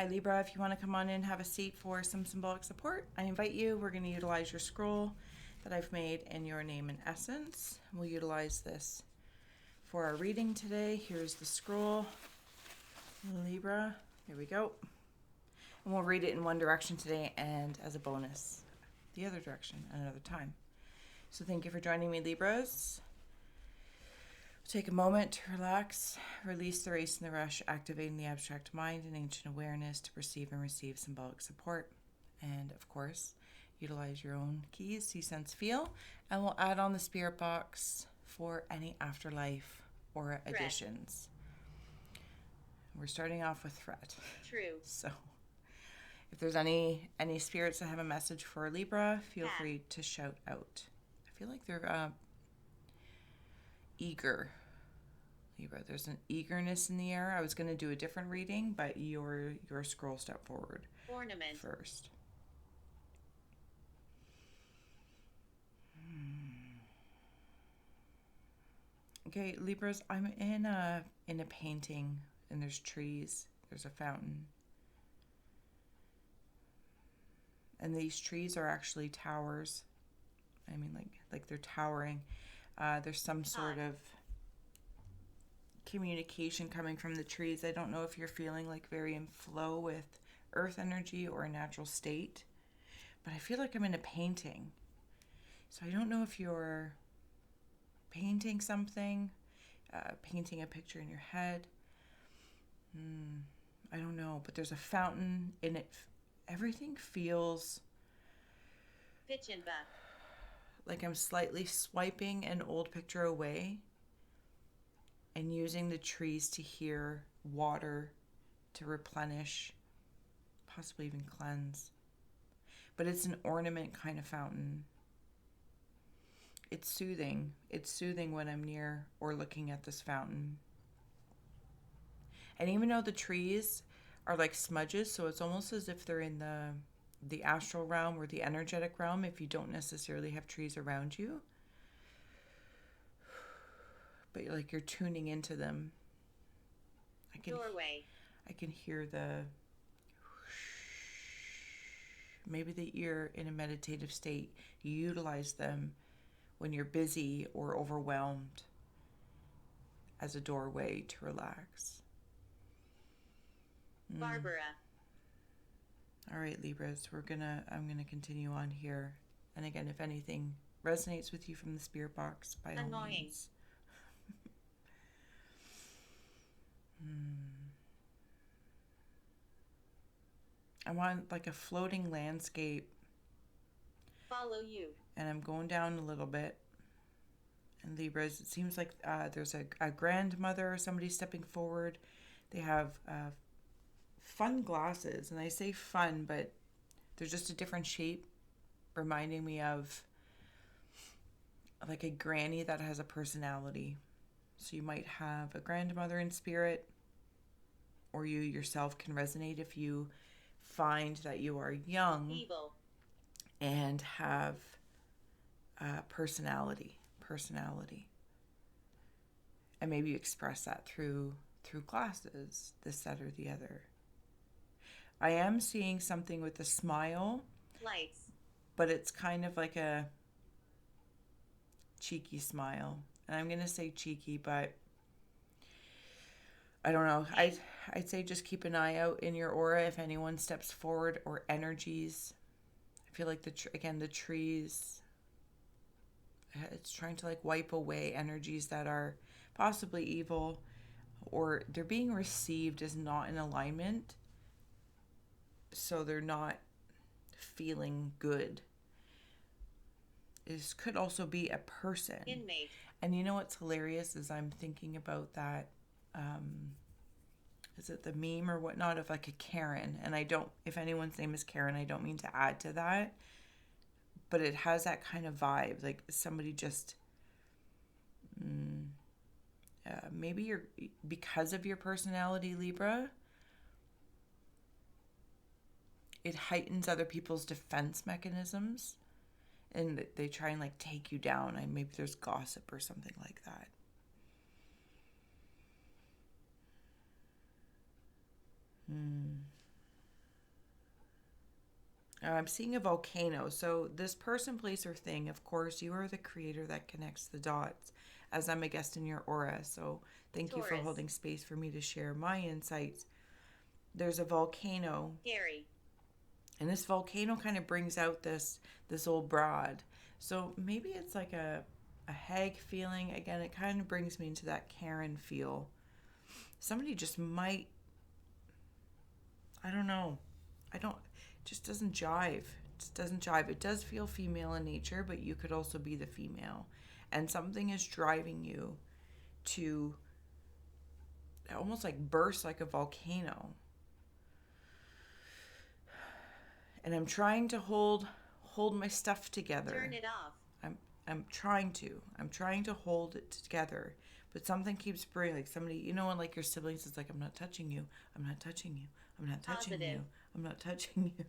Hi Libra, if you want to come on in, have a seat for some symbolic support, I invite you. We're going to utilize your scroll that I've made in your name and essence. We'll utilize this for our reading today. Here's the scroll, Libra. Here we go. And we'll read it in one direction today and as a bonus, the other direction another time. So thank you for joining me, Libras. Take a moment to relax, release the race and the rush, activating the abstract mind and ancient awareness to perceive and receive symbolic support. And of course, utilize your own keys, see, sense, feel, and we'll add on the spirit box for any afterlife or additions. We're starting off with threat. True. So if there's any spirits that have a message for Libra, feel free to shout out. I feel like they're eager. Libra, there's an eagerness in the air. I was going to do a different reading, but your scroll step forward. Ornament. First. Okay, Libras, I'm in a painting, and there's trees. There's a fountain. And these trees are actually towers. I mean, like they're towering. There's some sort of communication coming from the trees. I don't know if you're feeling like very in flow with earth energy or a natural state, but I feel like I'm in a painting. So I don't know if you're painting something, painting a picture in your head. I don't know, but there's a fountain in it. Everything feels pitch and buff. Like I'm slightly swiping an old picture away and using the trees to hear water to replenish, possibly even cleanse. But it's an ornament kind of fountain. It's soothing. It's soothing when I'm near or looking at this fountain. And even though the trees are like smudges, so it's almost as if they're in the astral realm or the energetic realm if you don't necessarily have trees around you. But like you're tuning into them. Doorway. I can hear maybe that you're in a meditative state. You utilize them when you're busy or overwhelmed as a doorway to relax. Barbara. All right, Libras, I'm gonna continue on here. And again, if anything resonates with you from the spirit box, by all means. I want like a floating landscape. Follow you. And I'm going down a little bit. And Libras, it seems like there's a grandmother or somebody stepping forward. They have fun glasses. And I say fun, but there's just a different shape, reminding me of like a granny that has a personality. So you might have a grandmother in spirit, or you yourself can resonate if you find that you are young, evil, and have personality, and maybe you express that through glasses, this, that, or the other. I am seeing something with a smile, lights, but it's kind of like a cheeky smile. And I'm going to say cheeky, but I don't know. I'd say just keep an eye out in your aura if anyone steps forward or energies. I feel like the trees, it's trying to like wipe away energies that are possibly evil, or they're being received as not in alignment. So they're not feeling good. This could also be a person. Inmate. And you know what's hilarious is I'm thinking about that, is it the meme or whatnot of like a Karen? And if anyone's name is Karen, I don't mean to add to that, but it has that kind of vibe. Like somebody just, maybe you're, because of your personality, Libra, it heightens other people's defense mechanisms. And they try and like take you down, and maybe there's gossip or something like that. I'm seeing a volcano. So this person, place, or thing, of course, you are the creator that connects the dots, as I'm a guest in your aura. So thank you for Taurus. holding space for me to share my insights. There's a volcano, Gary. and this volcano kind of brings out this old broad. So maybe it's like a hag feeling. Again, it kind of brings me into that Karen feel. Somebody just might, I don't know. It just doesn't jive. It just doesn't jive. It does feel female in nature, but you could also be the female. And something is driving you to almost like burst like a volcano. And I'm trying to hold my stuff together. Turn it off. I'm trying to hold it together, but something keeps bringing, like somebody, you know, when like your siblings is like, I'm not touching you, I'm not touching you, I'm not touching Positive. you, I'm not touching you.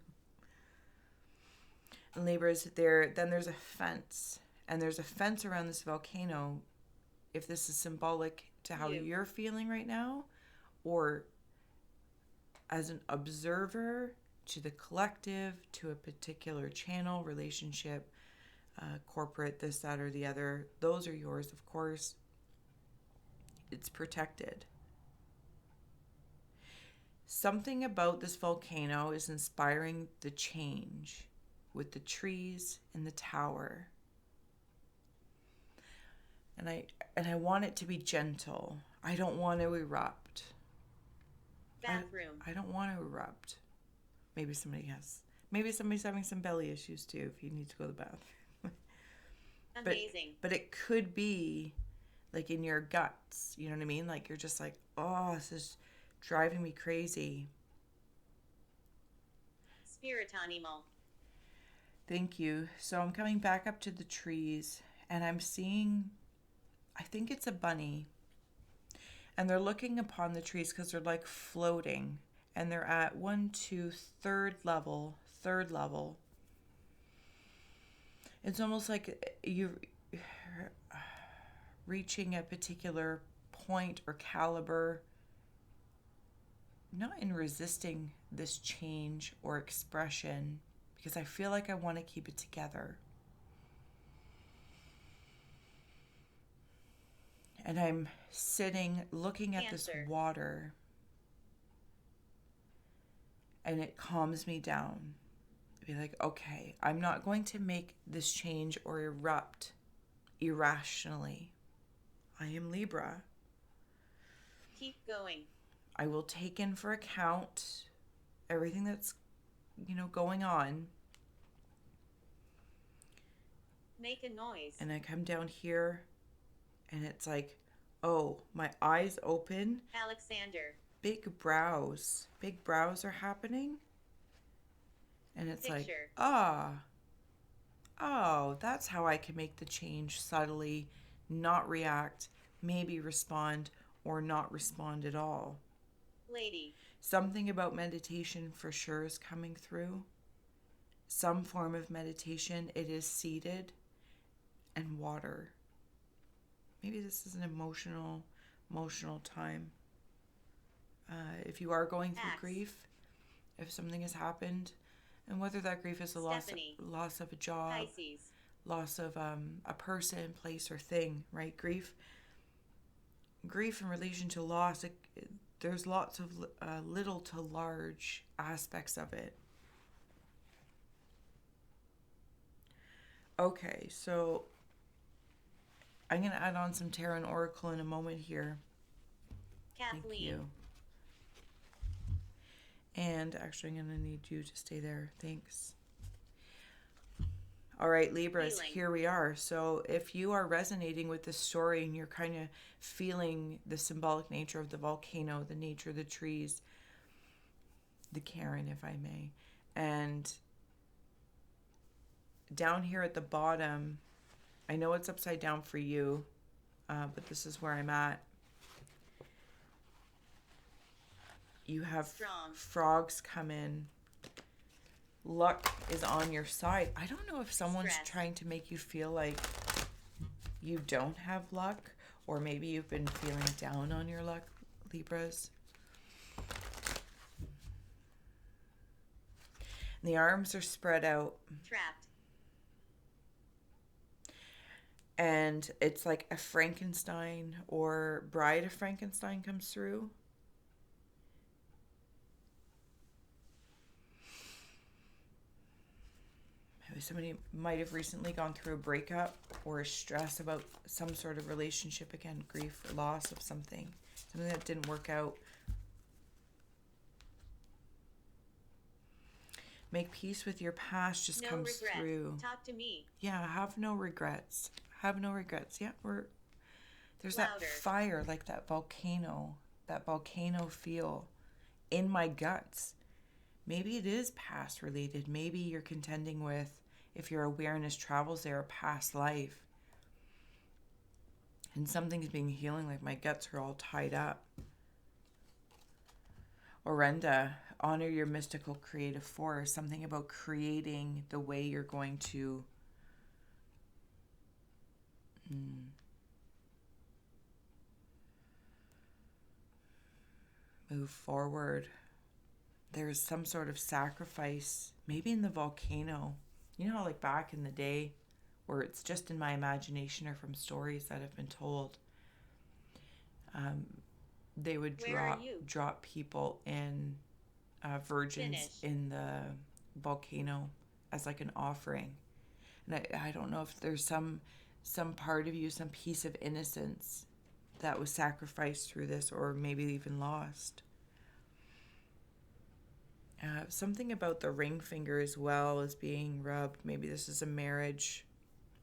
And Libras, then there's a fence, and there's a fence around this volcano. If this is symbolic to how you're feeling right now, or as an observer to the collective, to a particular channel, relationship, corporate, this, that, or the other, those are yours, of course. It's protected. Something about this volcano is inspiring the change with the trees and the tower. And I want it to be gentle. I don't want to erupt. Bathroom. I don't want to erupt. Maybe somebody's having some belly issues too if you need to go to the bathroom. Amazing. But it could be like in your guts, you know what I mean? Like you're just like, oh, this is driving me crazy. Spirit animal. Thank you. So I'm coming back up to the trees, and I'm seeing, I think it's a bunny. And they're looking upon the trees because they're like floating. And they're at 1, 2, third level. It's almost like you're reaching a particular point or caliber, not in resisting this change or expression, because I feel like I want to keep it together. And I'm sitting looking at this Panther. water, and it calms me down. Be like, okay, I'm not going to make this change or erupt irrationally. I am Libra. Keep going. I will take in for account everything that's, going on. Make a noise. And I come down here, and it's like, oh, my eyes open. Alexander. Big brows are happening. And it's Picture. like, oh, that's how I can make the change subtly, not react, maybe respond, or not respond at all. Lady. Something about meditation for sure is coming through. Some form of meditation. It is seated, and water. Maybe this is an emotional time. If you are going through grief, if something has happened, and whether that grief is the loss of a job, Pisces. loss of a person, place, or thing, right? Grief in relation to loss, there's lots of little to large aspects of it. Okay, so I'm going to add on some tarot and oracle in a moment here. Kathleen. Thank you. And actually, I'm going to need you to stay there. Thanks. All right, Libras, here we are. So if you are resonating with this story and you're kind of feeling the symbolic nature of the volcano, the nature of the trees, the Karen, if I may, and down here at the bottom, I know it's upside down for you, but this is where I'm at. You have frogs come in. Luck is on your side. I don't know if someone's trying to make you feel like you don't have luck, or maybe you've been feeling down on your luck, Libras. The arms are spread out. Trapped. And it's like a Frankenstein or Bride of Frankenstein comes through. Somebody might have recently gone through a breakup or stress about some sort of relationship again, grief or loss of something that didn't work out. Make peace with your past just comes through. Talk to me. Yeah, have no regrets. Have no regrets. Yeah, there's Louder. that fire, like that volcano feel in my guts. Maybe it is past related. Maybe you're contending with, if your awareness travels there, a past life. And something's being healing, like my guts are all tied up. Orenda, honor your mystical creative force. Something about creating the way you're going to move forward. There's some sort of sacrifice, maybe in the volcano. You know how like back in the day, or it's just in my imagination or from stories that have been told, they would drop people in virgins in the volcano as like an offering. And I don't know if there's some part of you, some piece of innocence that was sacrificed through this, or maybe even lost. Something about the ring finger as well is being rubbed. Maybe this is a marriage,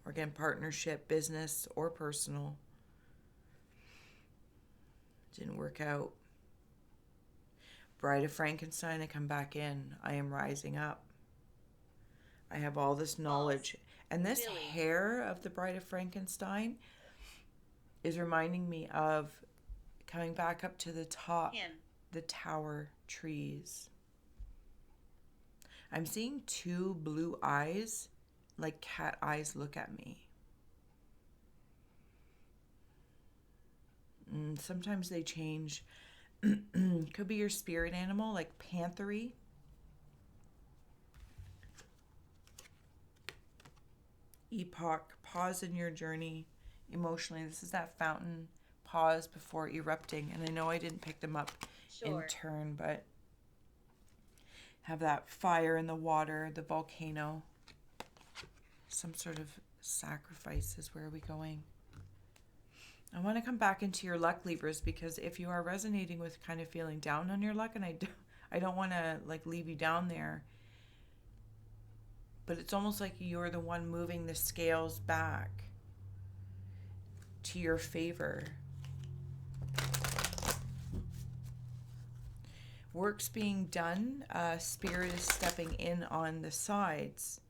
or again, partnership, business, or personal. Didn't work out. Bride of Frankenstein, I come back in. I am rising up. I have all this knowledge. And this hair of the Bride of Frankenstein is reminding me of coming back up to the top, the tower trees. I'm seeing two blue eyes, like cat eyes, look at me. Sometimes they change. Could be your spirit animal, like Panther-y. Epoch, pause in your journey emotionally. This is that fountain, pause before erupting. And I know I didn't pick them up in turn, but have that fire in the water, the volcano. Some sort of sacrifice is where are we going? I want to come back into your luck, Libras, because if you are resonating with kind of feeling down on your luck, and I don't want to like leave you down there, but it's almost like you're the one moving the scales back to your favor. Work's being done. Spirit is stepping in on the sides.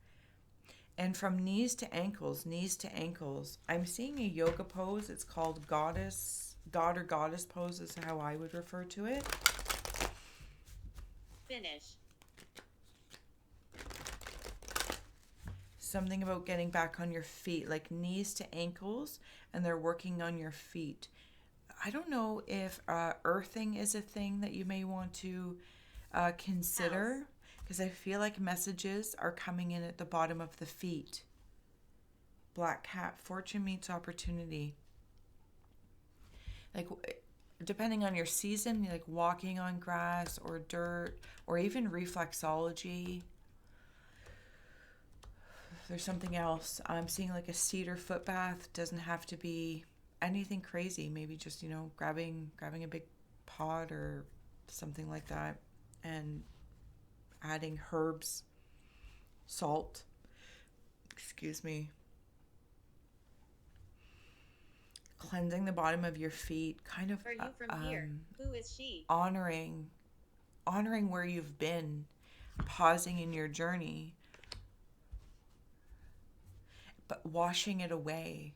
And from knees to ankles, I'm seeing a yoga pose. It's called God or goddess pose is how I would refer to it. Finish. Something about getting back on your feet, like knees to ankles, and they're working on your feet. I don't know if earthing is a thing that you may want to consider, because I feel like messages are coming in at the bottom of the feet. Black cat, fortune meets opportunity. Like, depending on your season, like walking on grass or dirt, or even reflexology. There's something else. I'm seeing like a cedar foot bath. Doesn't have to be anything crazy. Maybe just, grabbing a big pot or something like that and adding herbs, salt. Excuse me. Cleansing the bottom of your feet, kind of Are you from here? Who is she? honoring where you've been, pausing in your journey, but washing it away.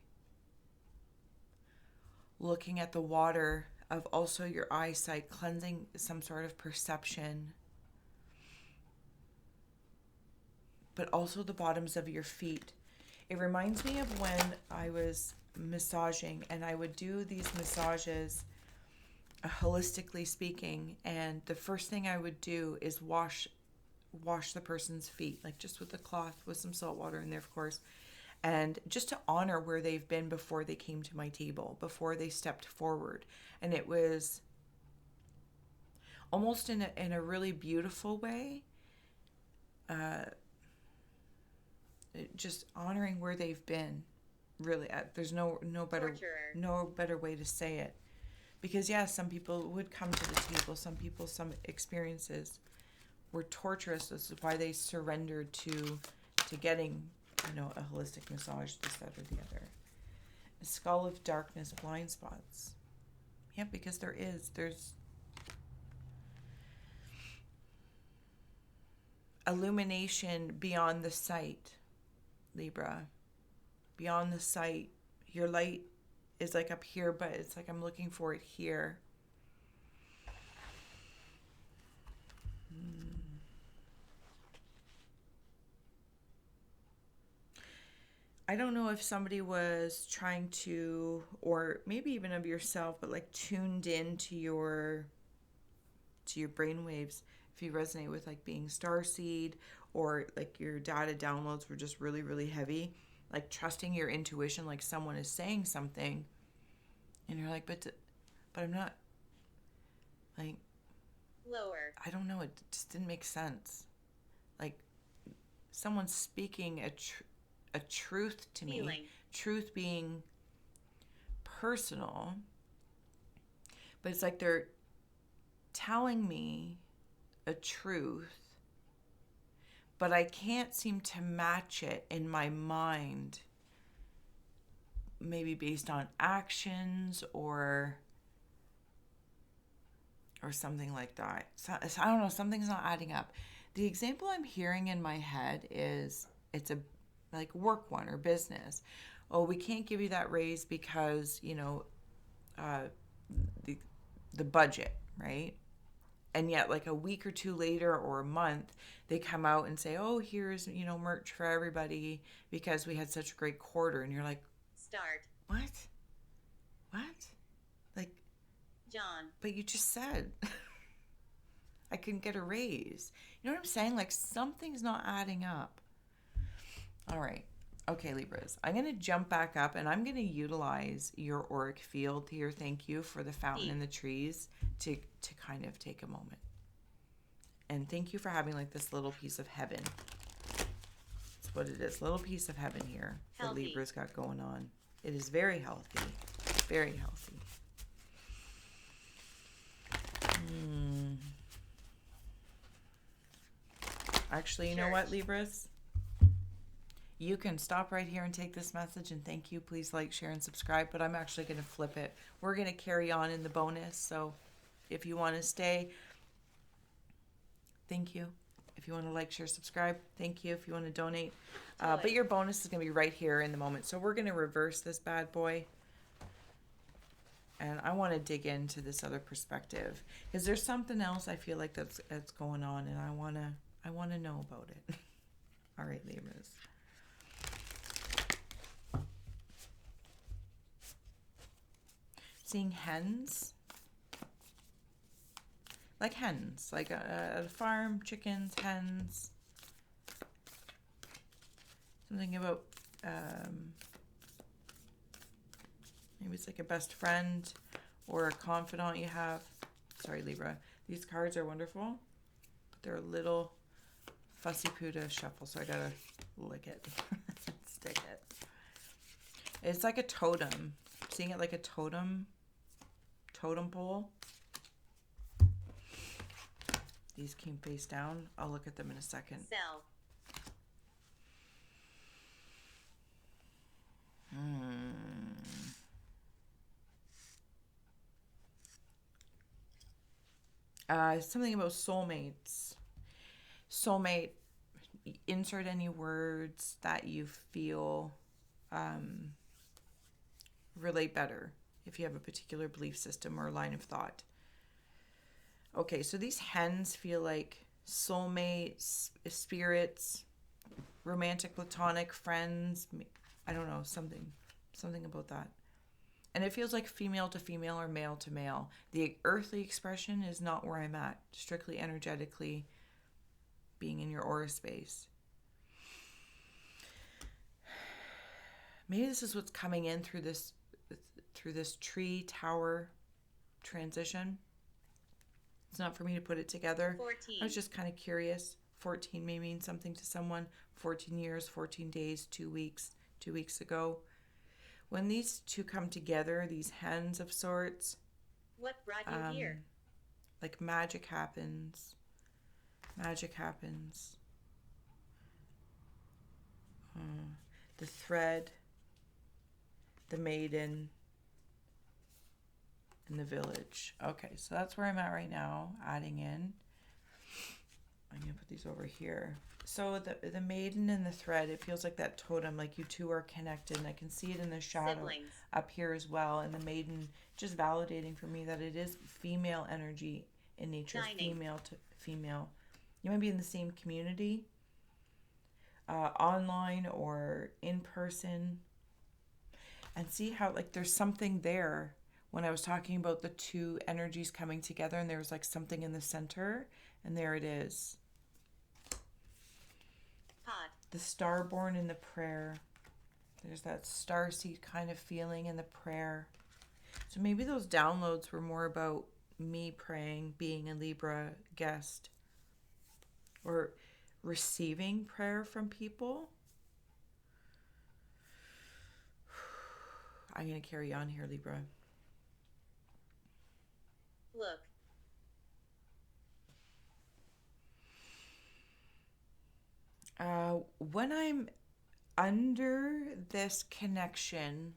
Looking at the water of also your eyesight, cleansing some sort of perception, but also the bottoms of your feet. It reminds me of when I was massaging, and I would do these massages holistically speaking, and the first thing I would do is wash wash the person's feet, like just with a cloth with some salt water in there, of course. And just to honor where they've been before they came to my table, before they stepped forward. And it was almost in a really beautiful way, just honoring where they've been. Really, there's no better way to say it. Because some people would come to the table. Some people, some experiences were torturous. This is why they surrendered to getting, a holistic massage, this, that, or the other. A skull of darkness, blind spots. Yeah, because there's illumination beyond the sight, Libra. Beyond the sight. Your light is like up here, but it's like I'm looking for it here. I don't know if somebody was trying to, or maybe even of yourself, but like tuned in to your brainwaves. If you resonate with like being starseed, or like your data downloads were just really, really heavy, like trusting your intuition, like someone is saying something, and you're like, but I'm not, like, lower. I don't know, it just didn't make sense. Like someone's speaking a truth to me. Feeling. Truth being personal, but it's like they're telling me a truth, but I can't seem to match it in my mind, maybe based on actions or something like that. So, I don't know, something's not adding up. The example I'm hearing in my head is, it's a like work one or business. Oh, we can't give you that raise because, the budget, right? And yet like a week or two later or a month, they come out and say, oh, here's, merch for everybody because we had such a great quarter. And you're like, Start. What? Like, John. but you just said I couldn't get a raise. You know what I'm saying? Like something's not adding up. All right. Okay, Libras. I'm going to jump back up and I'm going to utilize your auric field here. Thank you for the fountain and the trees to kind of take a moment. And thank you for having like this little piece of heaven. That's what it is. Little piece of heaven here that Libra's got going on. It is very healthy. Very healthy. Actually, you know what, Libras? You can stop right here and take this message and thank you. Please like, share, and subscribe. But I'm actually going to flip it. We're going to carry on in the bonus. So if you want to stay, thank you. If you want to like, share, subscribe, thank you. If you want to donate. But your bonus is going to be right here in the moment. So we're going to reverse this bad boy. And I want to dig into this other perspective. Because there's something else I feel like that's going on. And I want to know about it. All right, Libras. Seeing hens, like hens, like a farm, chickens, hens. Something about maybe it's like a best friend or a confidant you have. Sorry, Libra. These cards are wonderful, but they're a little fussy poo to shuffle, so I gotta lick it, stick it. It's like a totem. Seeing it like a totem pole. These came face down. I'll look at them in a second. Sell. Something about soulmates. Soulmate, insert any words that you feel relate better if you have a particular belief system or line of thought. Okay, so these hens feel like soulmates, spirits, romantic, platonic, friends. I don't know, something about that. And it feels like female to female or male to male. The earthly expression is not where I'm at, strictly energetically being in your aura space. Maybe this is what's coming in through this tree tower transition. It's not for me to put it together. 14. I was just kind of curious. 14 may mean something to someone. 14 years, 14 days, 2 weeks, 2 weeks ago. When these two come together, these hens of sorts, What brought you here? like magic happens. Magic happens. The thread, the maiden, and the village. Okay, so that's where I'm at right now, adding in. I'm going to put these over here. So the maiden and the thread, it feels like that totem, like you two are connected, and I can see it in the shadow Siblings. up here as well. And the maiden just validating for me that it is female energy in nature, Dining. female to female. You might be in the same community, online or in person, and see how like there's something there. When I was talking about the two energies coming together, and there was like something in the center, and there it is. Pot. The starborn in the prayer. There's that starseed kind of feeling in the prayer. So maybe those downloads were more about me praying, being a Libra guest, or receiving prayer from people. I'm going to carry on here, Libra. Look. When I'm under this connection,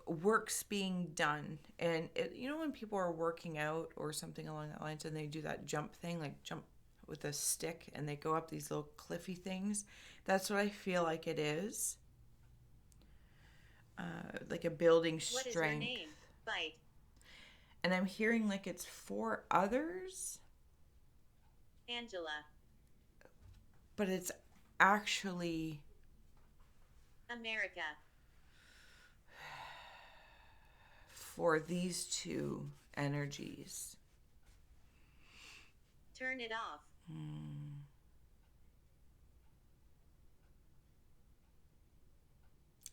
work's being done. And you know when people are working out or something along that lines and they do that jump thing, like jump with a stick and they go up these little cliffy things? That's what I feel like it is. Like a building strength. What is your name? Bite. And I'm hearing like it's for others, Angela. but it's actually America. for these two energies. Turn it off.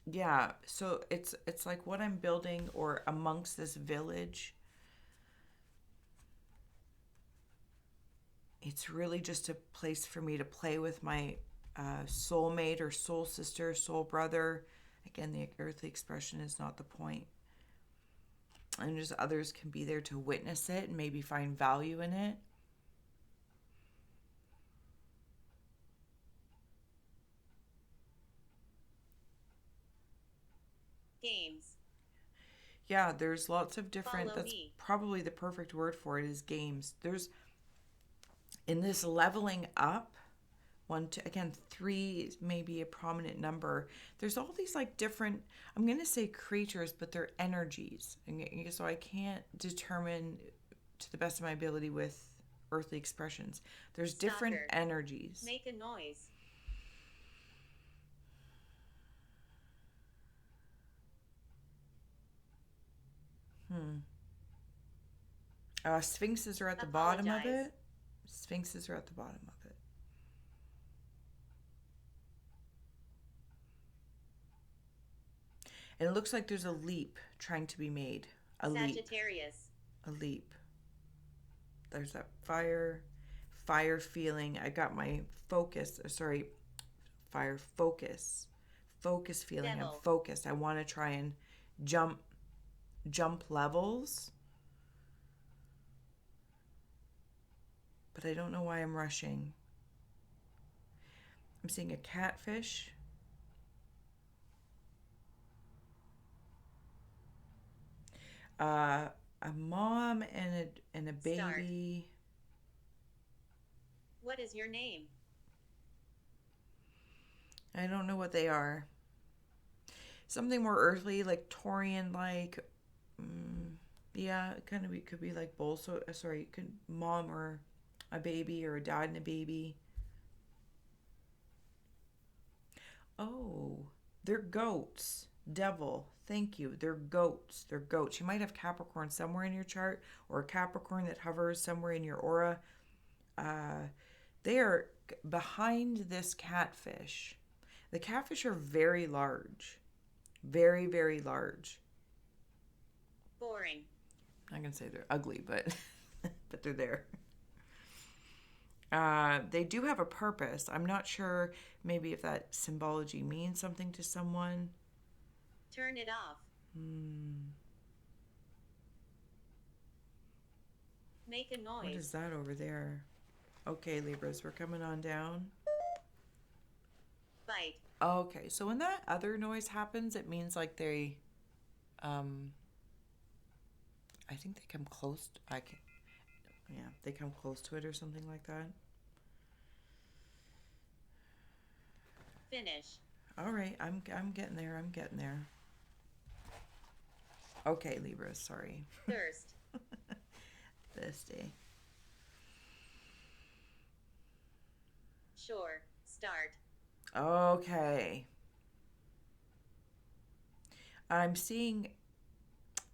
Yeah, so it's like what I'm building or amongst this village. It's really just a place for me to play with my soulmate or soul sister, soul brother. Again, the earthly expression is not the point. And just others can be there to witness it and maybe find value in it. Games. Yeah, there's lots of different, Follow that's me. probably the perfect word for it is games. There's, in this leveling up, 1, 2, again, 3 is maybe a prominent number. There's all these like different, I'm going to say creatures, but they're energies. And so I can't determine to the best of my ability with earthly expressions. There's different Stalker. energies. Make a noise. Sphinxes are at the bottom of Apologize. it. Sphinxes are at the bottom of it. And it looks like there's a leap trying to be made. A leap. Sagittarius. A leap. There's that fire feeling. I got my focus, fire focus feeling. Devil. I'm focused. I want to try and jump levels. But I don't know why I'm rushing. I'm seeing a catfish. A mom and a baby. What is your name? I don't know what they are. Something more earthly, like Taurian, like yeah, it kind of could be like both. So could mom or a baby or a dad and a baby. Oh, they're goats. Devil. Thank you. They're goats. They're goats. You might have Capricorn somewhere in your chart or a Capricorn that hovers somewhere in your aura. They are behind this catfish. The catfish are very large. Very, very large. Boring. I'm going to say they're ugly, but but they're there. They do have a purpose. I'm not sure maybe if that symbology means something to someone. Turn it off. Make a noise. What is that over there? Okay, Libras, we're coming on down. Bite. Okay, so when that other noise happens, it means like they, I think they come close. They come close to it or something like that. Finish. All right, I'm getting there. I'm getting there. Okay, Libras, sorry. Thirst. Thirsty. Sure. Start. Okay. I'm seeing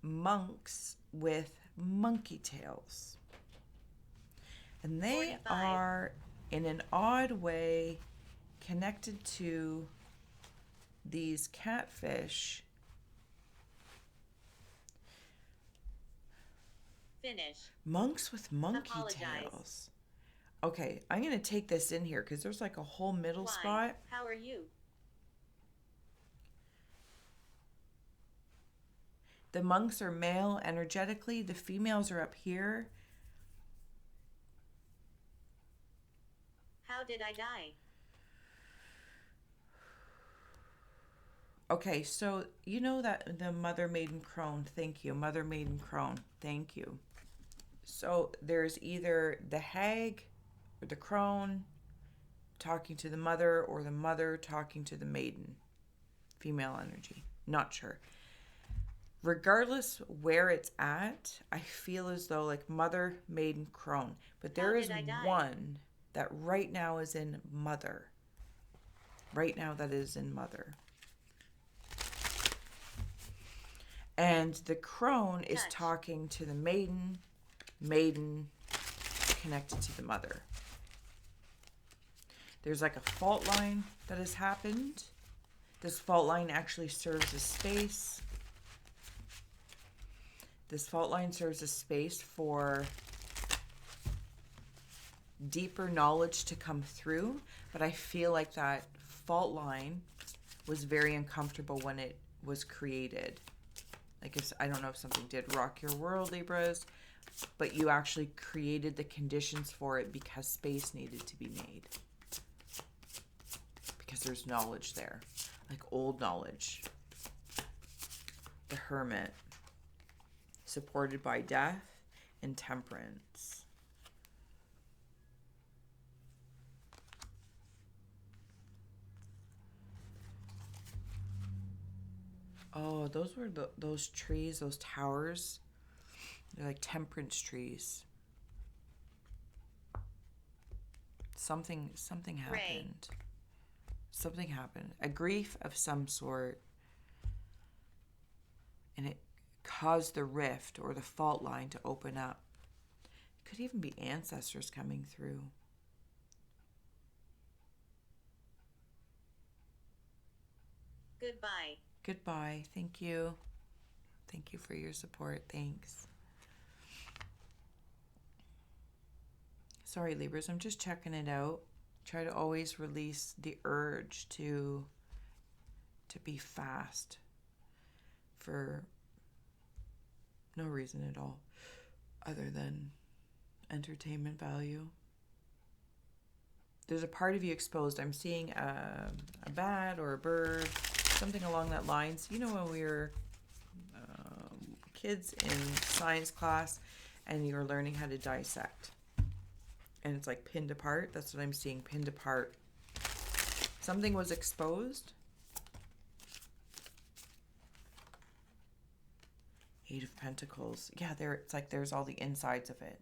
monks with monkey tails. And they 45. are, in an odd way, connected to these catfish. Finish. Monks with monkey Apologize. tails. Okay, I'm going to take this in here because there's like a whole middle Why? spot. How are you? The monks are male energetically. The females are up here. How did I die? Okay, so you know that the mother maiden crone. Thank you. Mother maiden crone. Thank you. So there's either the hag or the crone talking to the mother or the mother talking to the maiden. Female energy. Not sure. Regardless where it's at, I feel as though like mother, maiden, crone. But there is one that right now is in mother. Right now that is in mother. And the crone is talking to the maiden, maiden connected to the mother. There's like a fault line that has happened. This fault line actually serves as space. This fault line serves as space for deeper knowledge to come through. But I feel like that fault line was very uncomfortable when it was created. Like, I don't know if something did rock your world, Libras, but you actually created the conditions for it because space needed to be made. Because there's knowledge there, like old knowledge. The Hermit, supported by death and temperance. Oh, those were those trees, those towers. They're like temperance trees. Something happened. Ray. Something happened. A grief of some sort. And it caused the rift or the fault line to open up. It could even be ancestors coming through. Goodbye. Goodbye. Thank you. Thank you for your support. Thanks. Sorry, Libras. I'm just checking it out. Try to always release the urge to be fast for no reason at all other than entertainment value. There's a part of you exposed. I'm seeing a bat or a bird, something along that lines. You know when we were kids in science class and you were learning how to dissect. And it's like pinned apart. That's what I'm seeing, pinned apart. Something was exposed. Eight of Pentacles. Yeah, it's like there's all the insides of it.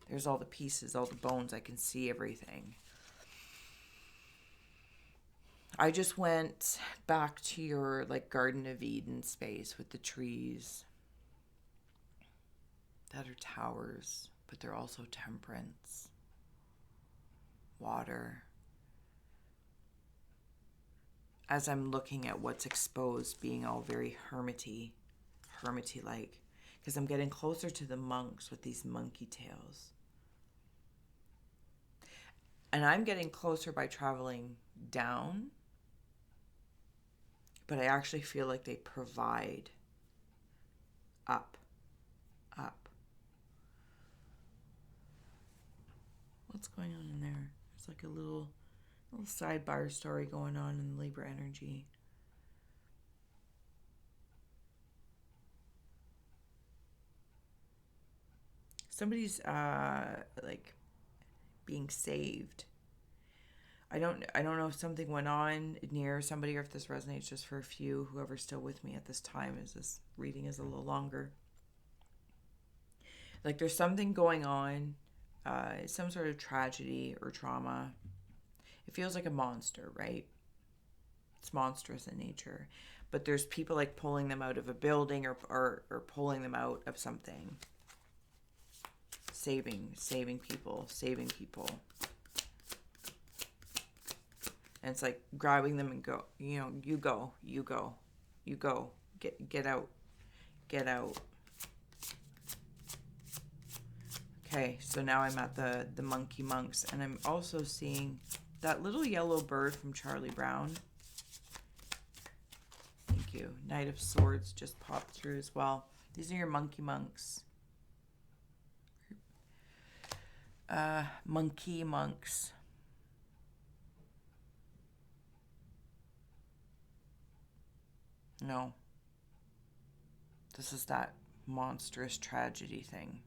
There's all the pieces, all the bones. I can see everything. I just went back to your like Garden of Eden space with the trees that are towers. but they're also temperance, water. As I'm looking at what's exposed, being all very hermity-like, because I'm getting closer to the monks with these monkey tails. And I'm getting closer by traveling down, but I actually feel like they provide up. What's going on in there? There's like a little sidebar story going on in Libra energy. Somebody's like being saved. I don't know if something went on near somebody or if this resonates just for a few, whoever's still with me at this time, as this reading is a little longer. Like there's something going on, some sort of tragedy or trauma. It feels like a monster, right? It's monstrous in nature. But there's people like pulling them out of a building or pulling them out of something. Saving people. And it's like grabbing them and go, you go. Get out. Okay, so now I'm at the monkey monks, and I'm also seeing that little yellow bird from Charlie Brown. Thank you. Knight of Swords just popped through as well. These are your monkey monks. Monkey monks. No. This is that monstrous tragedy thing.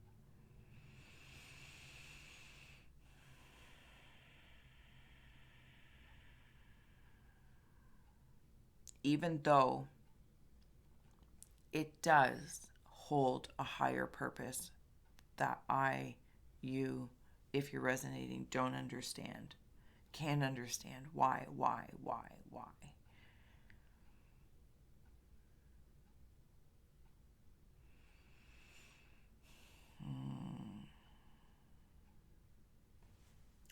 Even though it does hold a higher purpose that you, if you're resonating, don't understand. Can't understand. Why?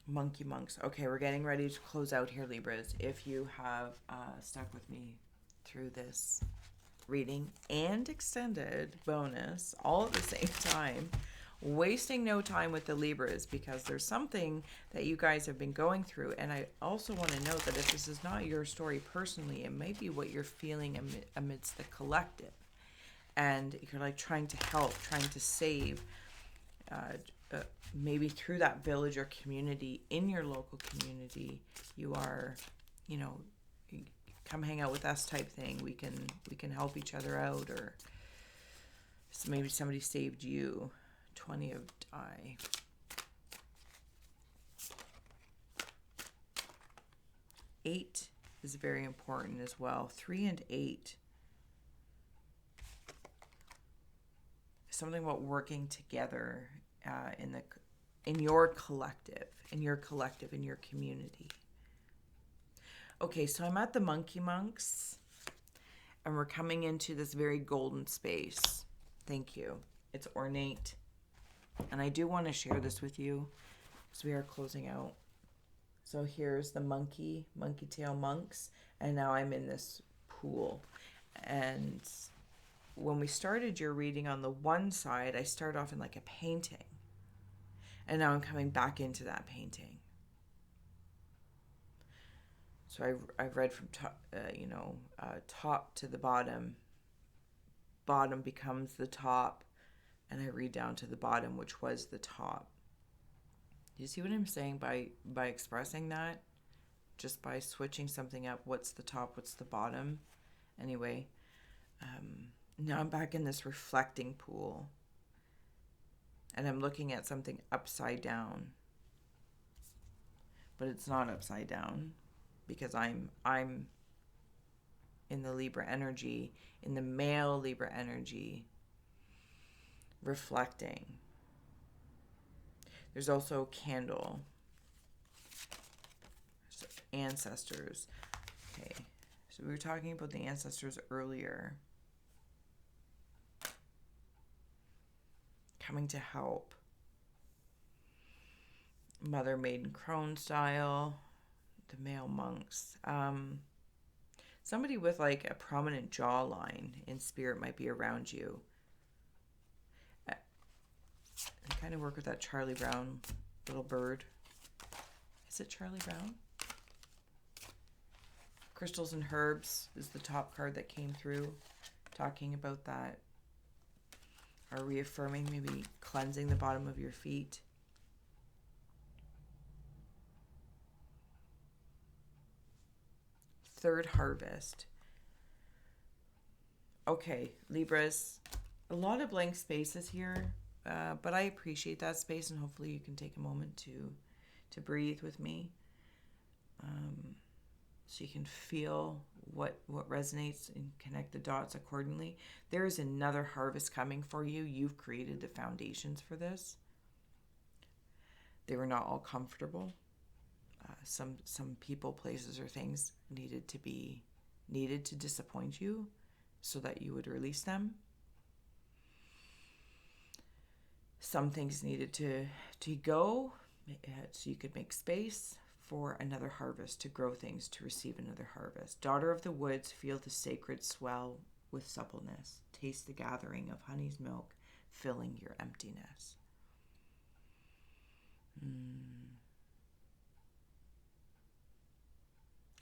Monkey monks. Okay, we're getting ready to close out here, Libras. If you have stuck with me through this reading and extended bonus all at the same time, wasting no time with the Libras, because there's something that you guys have been going through. And I also want to note that if this is not your story personally, it may be what you're feeling amidst the collective. And you're like trying to help, trying to save, maybe through that village or community, in your local community, you are, come hang out with us type thing. We can help each other out, or so maybe somebody saved you. 20 of die. Eight is very important as well. 3 and 8. Something about working together in your collective, in your community. Okay, so I'm at the monkey monks, and we're coming into this very golden space. Thank you. It's ornate. And I do want to share this with you because we are closing out. So here's the monkey tail monks, and now I'm in this pool. And when we started your reading on the one side, I started off in like a painting. And now I'm coming back into that painting. So I've read from top to the bottom. Bottom becomes the top. And I read down to the bottom, which was the top. Do you see what I'm saying by expressing that? Just by switching something up. What's the top? What's the bottom? Anyway, now I'm back in this reflecting pool. And I'm looking at something upside down. But it's not upside down. Because I'm in the Libra energy, in the male Libra energy, reflecting. There's also a candle. So ancestors. Okay, so we were talking about the ancestors earlier. Coming to help. Mother Maiden Crone style. The male monks. Somebody with like a prominent jawline in spirit might be around you. I kind of work with that Charlie Brown little bird. Is it Charlie Brown? Crystals and Herbs is the top card that came through, talking about that. Or reaffirming, maybe cleansing the bottom of your feet. Third harvest. Okay, Libras, a lot of blank spaces here, but I appreciate that space, and hopefully you can take a moment to breathe with me, so you can feel what resonates and connect the dots accordingly. There is another harvest coming for you. You've created the foundations for this. They were not all comfortable. Some people, places, or things needed to disappoint you so that you would release them. Some things needed to go so you could make space for another harvest, to grow things, to receive another harvest. Daughter of the woods, feel the sacred swell with suppleness. Taste the gathering of honey's milk, filling your emptiness.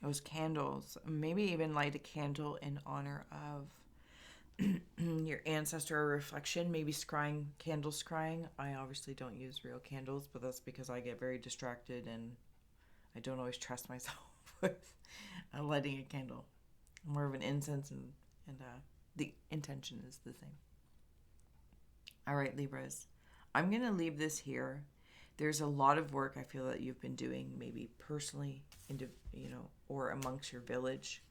Those candles, maybe even light a candle in honor of your ancestor or reflection, maybe candle scrying. I obviously don't use real candles, but that's because I get very distracted and I don't always trust myself with lighting a candle. More of an incense, and the intention is the same. All right, Libras, I'm going to leave this here. There's a lot of work I feel that you've been doing, maybe personally, or amongst your village.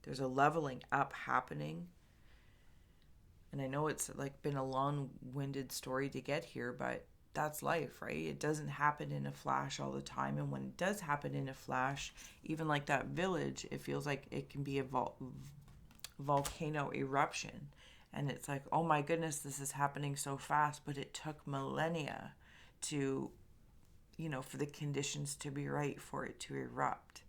There's a leveling up happening. And I know it's like been a long-winded story to get here, but that's life, right? It doesn't happen in a flash all the time. And when it does happen in a flash, even like that village, it feels like it can be a volcano eruption. And it's like, oh my goodness, this is happening so fast, but it took millennia to, for the conditions to be right for it to erupt.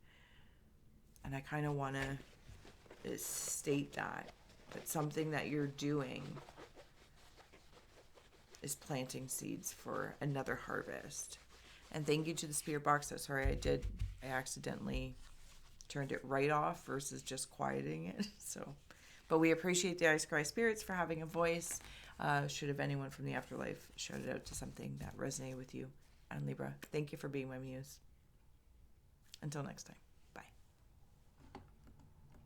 And I kind of want to state that something that you're doing is planting seeds for another harvest. And thank you to the spirit box. I accidentally turned it right off versus just quieting it. But we appreciate the iScry spirits for having a voice. Should have anyone from the afterlife shouted out to something that resonated with you. And Libra, thank you for being my muse. Until next time.